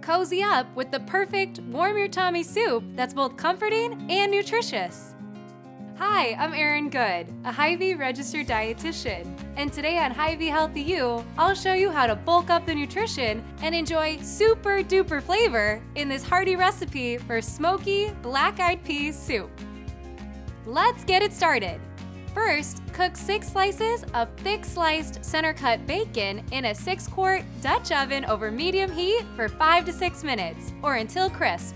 Cozy up with the perfect warm your tummy soup that's both comforting and nutritious. Hi, I'm Erin Good, a Hy-Vee registered dietitian, and today on Hy-Vee Healthy You, I'll show you how to bulk up the nutrition and enjoy super duper flavor in this hearty recipe for smoky black-eyed peas soup. Let's get it started. First, cook 6 slices of thick sliced center-cut bacon in a 6-quart Dutch oven over medium heat for 5 to 6 minutes, or until crisp.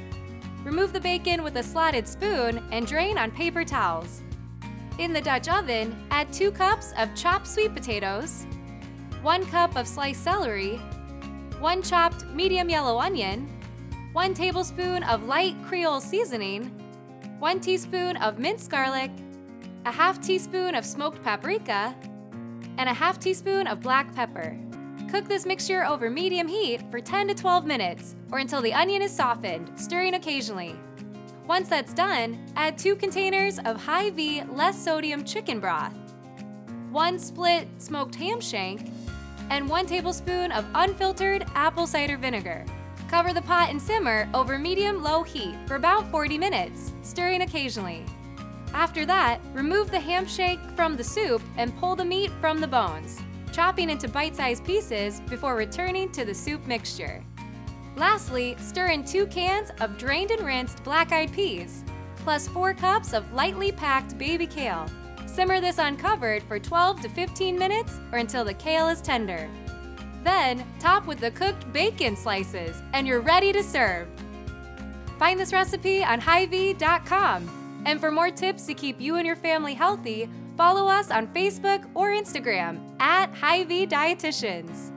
Remove the bacon with a slotted spoon and drain on paper towels. In the Dutch oven, add 2 cups of chopped sweet potatoes, 1 cup of sliced celery, 1 chopped medium yellow onion, 1 tablespoon of light Creole seasoning, 1 teaspoon of minced garlic, a half teaspoon of smoked paprika, and a half teaspoon of black pepper. Cook this mixture over medium heat for 10 to 12 minutes, or until the onion is softened, stirring occasionally. Once that's done, add 2 containers of Hy-Vee less sodium chicken broth, 1 split smoked ham shank, and 1 tablespoon of unfiltered apple cider vinegar. Cover the pot and simmer over medium-low heat for about 40 minutes, stirring occasionally. After that, remove the ham shank from the soup and pull the meat from the bones, chopping into bite-sized pieces before returning to the soup mixture. Lastly, stir in 2 cans of drained and rinsed black-eyed peas, plus 4 cups of lightly packed baby kale. Simmer this uncovered for 12 to 15 minutes or until the kale is tender. Then, top with the cooked bacon slices, and you're ready to serve. Find this recipe on Hy-Vee.com. And for more tips to keep you and your family healthy, follow us on Facebook or Instagram at Hy-Vee Dietitians.